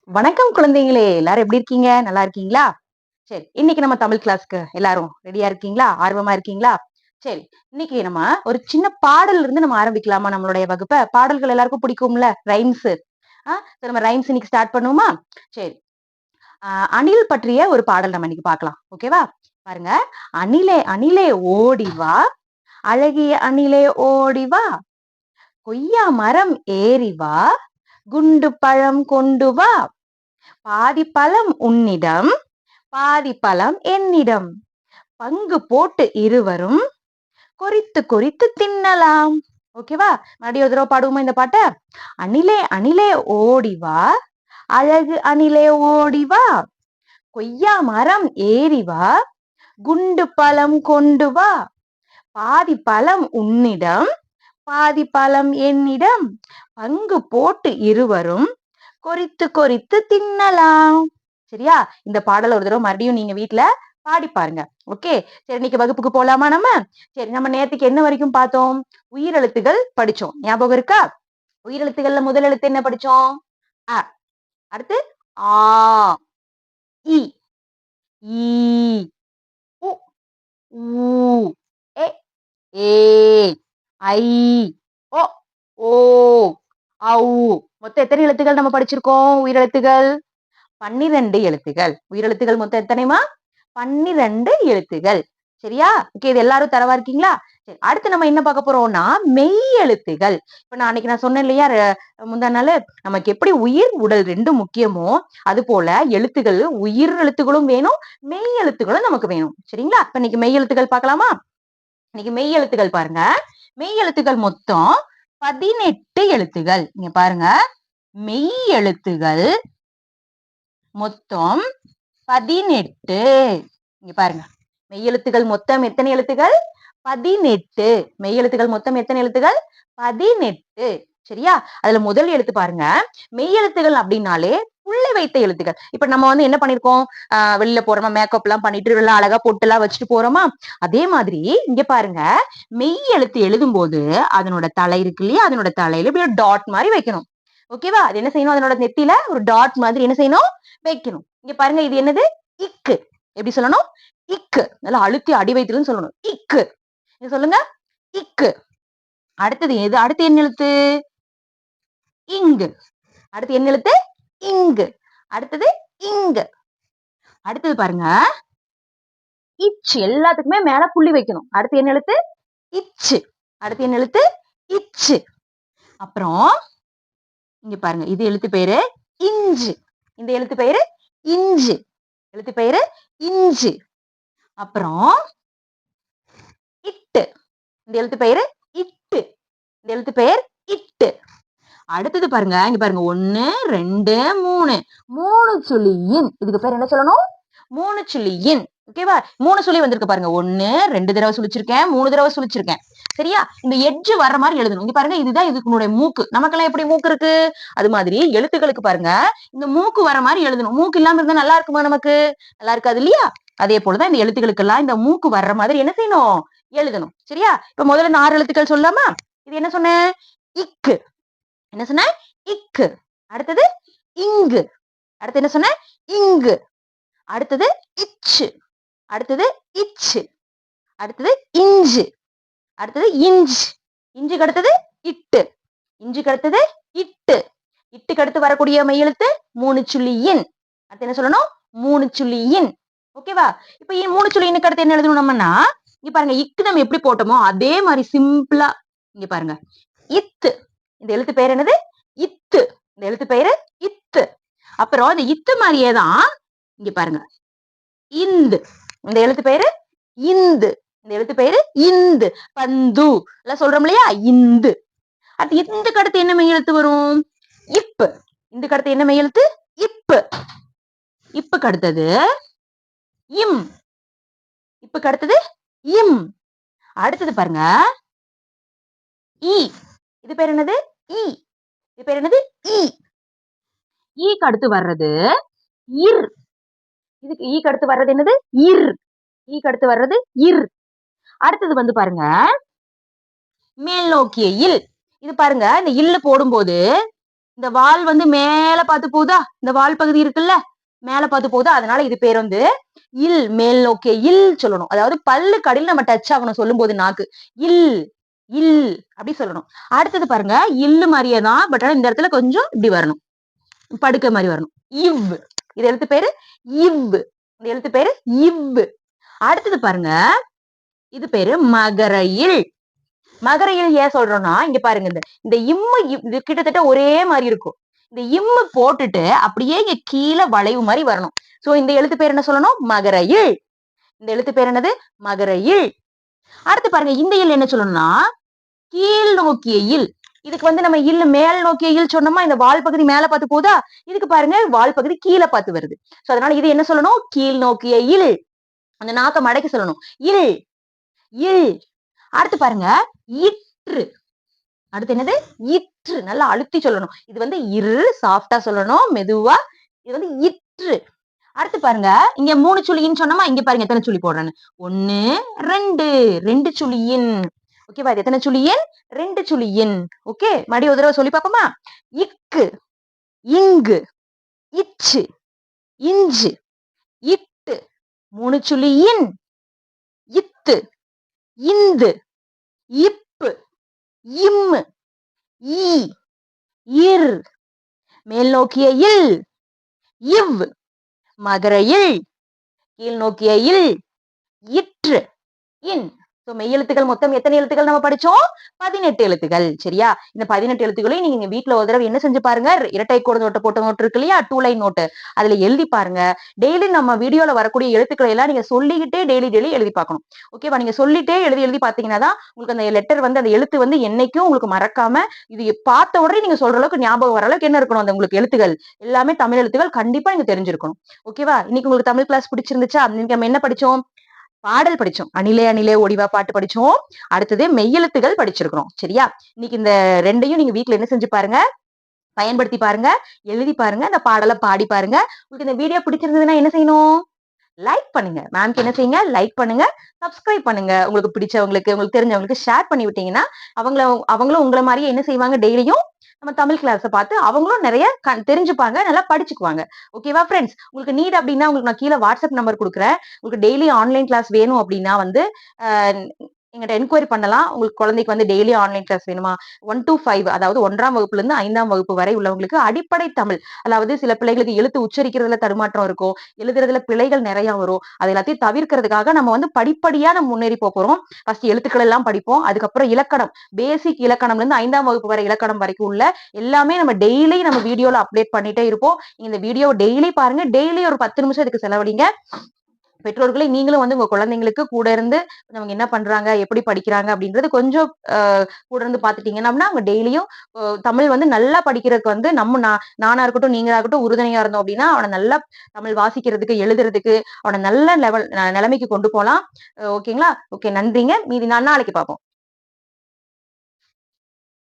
வணக்கம் குழந்தைங்களே, எல்லாரும் எப்படி இருக்கீங்க? நல்லா இருக்கீங்களா? சரி, இன்னைக்கு நம்ம தமிழ் கிளாஸ்க்கு எல்லாரும் ரெடியா இருக்கீங்களா? ஆர்வமா இருக்கீங்களா? சரி, இன்னைக்கு நம்ம ஒரு சின்ன பாடல்ல இருந்து நம்ம ஆரம்பிக்கலாமா நம்மளுடைய வகுப்ப? பாடல்கள் எல்லாருக்கும் பிடிக்கும்ல? ரைம்ஸ். நம்ம ரைம்ஸ் இன்னைக்கு ஸ்டார்ட் பண்ணுவோமா? சரி. அ அணில் பற்றிய ஒரு பாடல் நம்ம இன்னைக்கு பார்க்கலாம். ஓகேவா? பாருங்க. "அணிலே அணிலே ஓடி வா, அழகிய அணிலே ஓடி வா, கொய்யா மரம் ஏறி வா, குண்டு பழம் கொண்டு வா, பாதி பழம் உன்னிடம், பாதி பழம் என்னிடம், பங்கு போட்டு இருவரும் கொறித்து கொறித்து தின்னலாம்." ஓகேவா? மறுபடியும் ஒரு தடவை பாடுவோமா இந்த பாட்ட? "அணிலே அணிலே ஓடி வா, அழகு அணிலே ஓடி வா, கொய்யா மரம் ஏறி வா, குண்டு பழம் கொண்டு வா, பாதி பழம் உன்னிடம், பாதி பழம் என்னிடம், பங்கு போட்டு இருவரும் கொறித்து கொறித்து தின்னலாம்." சரியா? இந்த பாடல் ஒரு தடவை மறுபடியும் நீங்க வீட்ல பாடி பாருங்க. ஓகே. சரி, இன்னைக்கு வகுப்புக்கு போலாமா நம்ம? சரி, நம்ம நேத்துக்கு என்ன வரைக்கும் பார்த்தோம்? உயிரெழுத்துகள் படிச்சோம். ஞாபகம் இருக்கா? உயிரெழுத்துகள்ல முதல் எழுத்து என்ன படிச்சோம்? அ. அடுத்து ஆ, இ, ஈ, உ, ஊ, எ, ஏ, ஐ, ஒ, ஓ, ஔ. மொத்தம் எத்தனை எழுத்துக்கள் நம்ம படிச்சிருக்கோம்? உயிரெழுத்துகள் 12 எழுத்துகள். உயிரெழுத்துகள் மொத்தம் எத்தனைமா? 12 எழுத்துகள். சரியா? ஓகே, இது எல்லாரும் தரவா இருக்கீங்களா? சரி, அடுத்து நம்ம என்ன பார்க்க போறோம்னா, மெய் எழுத்துகள். இப்ப அன்னைக்கு நான் சொன்னேன் இல்லையா? முந்தா நாளு நமக்கு எப்படி உயிர், உடல் 2ம் முக்கியமோ, அது போல எழுத்துகள், உயிர் எழுத்துகளும் வேணும், மெய் எழுத்துகளும் நமக்கு வேணும். சரிங்களா? இப்ப இன்னைக்கு மெய் எழுத்துக்கள் பார்க்கலாமா? இன்னைக்கு மெய் எழுத்துக்கள் பாருங்க. மெய் எழுத்துக்கள் மொத்தம் 18 எழுத்துகள். இங்க பாருங்க. மெய் எழுத்துகள் மொத்தம் 18. இங்க பாருங்க. மெய்யெழுத்துகள் மொத்தம் எத்தனை எழுத்துகள்? 18. மெய்யெழுத்துகள் மொத்தம் எத்தனை எழுத்துகள்? 18. சரியா? அதுல முதல் எழுத்து பாருங்க. மெய்யெழுத்துகள் அப்படின்னாலே புள்ளி வைத்த எழுத்துக்கள். இப்ப நம்ம என்ன பண்ணிருக்கோம்? வெளியில போறோமா, மேக்கப் எல்லாம் பண்ணிட்டு நல்லா அழகா பொட்டெல்லாம் வச்சுட்டு போறோமா? அதே மாதிரி இங்க பாருங்க. மெய் எழுத்து எழுதும்போது அதனோட தலை இருக்கு இல்லையா? அதனோட தலையில இப்படி ஒரு டாட் மாதிரி வைக்கணும். ஓகேவா? அது என்ன செய்யணும்? அதனோட நெத்தியில ஒரு டாட் மாதிரி என்ன செய்யணும்? வைக்கணும். இங்க பாருங்க, இது என்னது? இக்கு. எப்படி சொல்லணும்? இக்கு. நல்லா அழுத்தி அடி வைத்துன்னு சொல்லணும். இக்கு. இங்க சொல்லுங்க. இக்கு. அடுத்தது எது? அடுத்து என்ன எழுத்து? இங்கு. அடுத்து என்ன எழுத்து? இங்கு. அடுத்தது இங்கு. அடுத்தது பாருங்க. இச்சு. எல்லாத்துக்குமே மேல புள்ளி வைக்கணும். அடுத்து என்ன எழுத்து? இச்சு. அடுத்து என்ன எழுத்து? இச்சு. அப்புறம் இங்க பாருங்க. இது எழுத்து பேரு இஞ்சு. இந்த எழுத்து பெயரு இஞ்சு. எழுத்து பெயரு இஞ்சு. அப்புறம் இட்டு. இந்த எழுத்து பெயரு இட்டு. இந்த எழுத்து பெயர் இட்டு. அடுத்தது பாருங்க. இங்க பாருங்க. 1, 2, 3. 3 சுழி இன். இதுக்கு பேர் என்ன சொல்லணும்? 3 சுழி இன். ஓகேவா? 3 சுழி வந்திருக்கு பாருங்க. 1, 2 தடவை சுழிச்சிருக்கேன். 3 தடவை சுழிச்சிருக்கேன். சரியா? இந்த எட்ஜ் வர்ற மாதிரி எழுதணும். இங்க பாருங்க. இதுதான் இதுக்குடைய மூக்கு. நமக்கெல்லாம் எப்படி மூக்கு இருக்கு? அது மாதிரி எழுத்துக்களுக்கு பாருங்க. இந்த மூக்கு வர மாதிரி எழுதணும். மூக்கு இல்லாம இருந்தா நல்லா இருக்குமா நமக்கு? நல்லா இருக்காது இல்லையா? அதே போலதான் இந்த எழுத்துக்களுக்கெல்லாம் இந்த மூக்கு வர்ற மாதிரி என்ன செய்யணும்? எழுதணும். சரியா? இப்ப முதல்ல இந்த 6 எழுத்துக்கள் சொல்லாமா? இது என்ன சொன்னேன்? இக்கு. என்ன சொன்ன? இக்கு. அடுத்தது இங்கு. அடுத்து என்ன சொன்ன? இங்கு. அடுத்தது இச்சு. அடுத்தது இச்சு. அடுத்தது இஞ்சு. அடுத்தது இஞ்சு. இஞ்சுக்கு அடுத்தது இட்டு. இஞ்சுக்கு அடுத்தது இட்டு. இட்டுக்கு அடுத்து வரக்கூடிய மெய் எழுத்து 3 சுழி இன். அடுத்து என்ன சொல்லணும்? 3 சுழி இன். ஓகேவா? இப்ப 3 சுழி இன்னுக்கு அடுத்து என்ன எழுதணும் நம்மனா? இங்க பாருங்க. இக்கு நம்ம எப்படி போட்டோமோ அதே மாதிரி சிம்பிளா இங்க பாருங்க. இத்து. இந்த எழுத்து பெயர் என்னது? இத்து. இந்த எழுத்து பெயரு இத்து. அப்புறம் இந்த இத்து மாதிரியே தான் இங்க பாருங்க. இந்து. இந்த எழுத்து பெயரு இந்து. இந்த எழுத்து பெயரு இந்து. பந்து எல்லாம் சொல்றோம் இல்லையா? இந்து. அடுத்து இந்துக்கு அடுத்து என்ன மெய் எழுத்து வரும்? இப்பு. இந்துக்கு அடுத்து என்ன மெய் எழுத்து? இப்பு. இப்புக்கு அடுத்தது இம். இப்புக்கு அடுத்தது இம். அடுத்தது பாருங்க. ஈ. இது பேர் என்னது? ஈ. இது பேர் என்னது? ஈ. ஈக்கு அடுத்து வர்றது இர். இதுக்கு ஈக்கு அடுத்து வர்றது என்னது? இர். ஈக்கு அடுத்து வர்றது இர். அடுத்தது பாருங்க. மேல் நோக்கிய இல். இது பாருங்க. இந்த இல்லு போடும்போது இந்த வால் வந்து மேல பார்த்து போகுதா, இந்த வால் பகுதி இருக்குல்ல மேல பார்த்து போகுதா, அதனால இது பேர் வந்து இல், மேல் நோக்கிய இல் சொல்லணும். அதாவது பல்லு கடியில் நம்ம டச் ஆகணும் சொல்லும் போது நாக்கு இல் இல் அப்படி சொல்லணும். அடுத்தது பாருங்க இல்லு மாதிரியே தான், பட் ஆனா இந்த இடத்துல கொஞ்சம் இப்படி வரணும், படுக்க மாதிரி வரணும். இவ், இது எழுத்து பேரு இவ், இந்த எழுத்து பேரு இவ். அடுத்தது பாருங்க இது பேரு மகரையில். மகரையில் ஏன் சொல்றோம்னா இங்க பாருங்க இந்த இம்மு இது கிட்டத்தட்ட ஒரே மாதிரி இருக்கும். இந்த இம்மு போட்டுட்டு அப்படியே இங்க கீழே வளைவு மாதிரி வரணும். சோ இந்த எழுத்து பேர் என்ன சொல்லணும், மகரையில். இந்த எழுத்து பேர் என்னது, மகரையில். அடுத்து பாருங்க இந்த இல் என்ன சொல்லணும்னா கீழ் நோக்கிய இல். இதுக்கு வந்து நம்ம இல்ல மேல் நோக்கிய இல் சொன்னோமா, இந்த வால் பகுதி மேல பார்த்து போதா, இதுக்கு பாருங்க வால் பகுதி கீழே பார்த்து வருது. சோ அதனால இது என்ன சொல்லணும், கீழ் நோக்கிய இல். அந்த நாக்க மடக்கி சொல்லணும் இல் இல். அடுத்து பாருங்க இற்று. அடுத்து என்னது, இற்று. நல்லா அழுத்தி சொல்லணும். இது வந்து இரு, சாஃப்டா சொல்லணும் மெதுவா. இது வந்து இற்று. அடுத்து பாருங்க இங்க 3 சுழின்னு சொன்னோமா, இங்க பாருங்க எத்தனை சுழி போடுறேன்னு. 1 2 2 சுழியின். ஓகேவா, இது எத்தனை சுழியின், 2 சுழியின். ஓகே, மறுபடியும் ஒரு தடவை சொல்லி பார்ப்போமா. இக்கு, இங்கு, இச்சு, இஞ்சு, இட்டு, 3 சுழியின், இத்து, இந்து, இப்பு, இம்மு, ஈ, இர், மேல் நோக்கிய இல், இவ், மகர இல், கீழ் நோக்கிய இல், இற்று, இன். மெய்யெழுத்துக்கள் மொத்தம் எத்தனை எழுத்துக்கள் நம்ம படிச்சோம், 18 எழுத்துக்கள். சரியா, இந்த 18 எழுத்துக்களையும் நீங்க வீட்டுல ஒரு தடவை என்ன செஞ்சு பாருங்க, இரட்டை கோடு நோட்டு போட்ட நோட்டு இருக்கு இல்லையா, 2 லைன் நோட்டு, அதுல எழுதி பாருங்க. டெய்லி நம்ம வீடியோல வரக்கூடிய எழுத்துக்களை எல்லாம் நீங்க சொல்லிக்கிட்டே டெய்லி எழுதி பார்க்கணும். ஓகேவா, நீங்க சொல்லிட்டே எழுதி பாத்தீங்கன்னா தான் உங்களுக்கு அந்த லெட்டர் வந்து அந்த எழுத்து வந்து என்னைக்கும் உங்களுக்கு மறக்காம, இது பார்த்த உடனே நீங்க சொல்ற அளவுக்கு ஞாபகம் வர அளவுக்கு என்ன இருக்கணும், அந்த உங்களுக்கு எழுத்துக்கள் எல்லாமே தமிழ் எழுத்துக்கள் கண்டிப்பா நீங்க தெரிஞ்சிருக்கணும். ஓகேவா, இன்னைக்கு உங்களுக்கு தமிழ் கிளாஸ் பிடிச்சிருந்துச்சா? இன்னைக்கு நம்ம என்ன படிச்சோம், பாடல் படிச்சோம். அணிலே அணிலே ஓடிவா பாட்டு படிச்சோம். அடுத்தது மெய்யெழுத்துகள் படிச்சிருக்கிறோம். சரியா, இன்னைக்கு இந்த ரெண்டையும் நீங்க வீட்டுல என்ன செஞ்சு பாருங்க, பயன்படுத்தி பாருங்க, எழுதி பாருங்க, அந்த பாடலை பாடி பாருங்க. உங்களுக்கு இந்த வீடியோ பிடிச்சிருந்ததுன்னா என்ன செய்யணும், லைக் பண்ணுங்க. மேம்க்கு என்ன செய்யுங்க, லைக் பண்ணுங்க, சப்ஸ்கிரைப் பண்ணுங்க. உங்களுக்கு பிடிச்சவங்களுக்கு, உங்களுக்கு தெரிஞ்சவங்களுக்கு ஷேர் பண்ணி விட்டீங்கன்னா அவங்களும் உங்களை மாதிரியே என்ன செய்வாங்க, டெய்லியும் நம்ம தமிழ் கிளாஸை பார்த்து அவங்களும் நிறைய தெரிஞ்சுப்பாங்க, நல்லா படிச்சுக்குவாங்க. ஓகேவா ஃப்ரெண்ட்ஸ், உங்களுக்கு நீட் அப்படின்னா உங்களுக்கு நான் கீழே வாட்ஸ்அப் நம்பர் கொடுக்குறேன். உங்களுக்கு டெய்லி ஆன்லைன் கிளாஸ் வேணும் அப்படின்னா வந்து எங்கிட்ட என்கொயரி பண்ணலாம். உங்களுக்கு குழந்தைக்கு வந்து டெய்லி ஆன்லைன் கிளாஸ் வேணுமா, 1 to 5, அதாவது 1ஆம் வகுப்புல இருந்து 5ஆம் வகுப்பு வரை உள்ளவங்களுக்கு அடிப்படை தமிழ், அதாவது சில பிள்ளைகளுக்கு எழுத்து உச்சரிக்கிறதுல தடுமாற்றம் இருக்கும், எழுதுறதுல பிழைகள் நிறைய வரும். அது எல்லாத்தையும் தவிர்க்கிறதுக்காக நம்ம வந்து படிப்படியா நம்ம முன்னேறி போறோம். ஃபர்ஸ்ட் எழுத்துக்கள் எல்லாம் படிப்போம், அதுக்கப்புறம் இலக்கணம், பேசிக் இலக்கணம்ல இருந்து 5ஆம் வகுப்பு வரை இலக்கணம் வரைக்கும் உள்ள எல்லாமே நம்ம டெய்லி நம்ம வீடியோல அப்டேட் பண்ணிட்டே இருப்போம். இந்த வீடியோ டெய்லி பாருங்க, டெய்லி ஒரு 10 நிமிஷம் இதுக்கு செலவழிங்க. பெற்றோர்களை நீங்களும் வந்து உங்க குழந்தைங்களுக்கு கூட இருந்து அவங்க என்ன பண்றாங்க, எப்படி படிக்கிறாங்க அப்படின்றது கொஞ்சம் கூட இருந்து பாத்துட்டீங்கன்னா அவங்க டெய்லியும் தமிழ் வந்து நல்லா படிக்கிறதுக்கு வந்து நானா இருக்கட்டும், நீங்களா இருக்கட்டும் உறுதுணையா இருந்தோம் அப்படின்னா அவனை நல்லா தமிழ் வாசிக்கிறதுக்கு, எழுதுறதுக்கு அவனை நல்ல நிலைமைக்கு கொண்டு போலாம். ஓகேங்களா, ஓகே, நன்றிங்க. மீதி நான் நாளைக்கு பார்ப்போம்.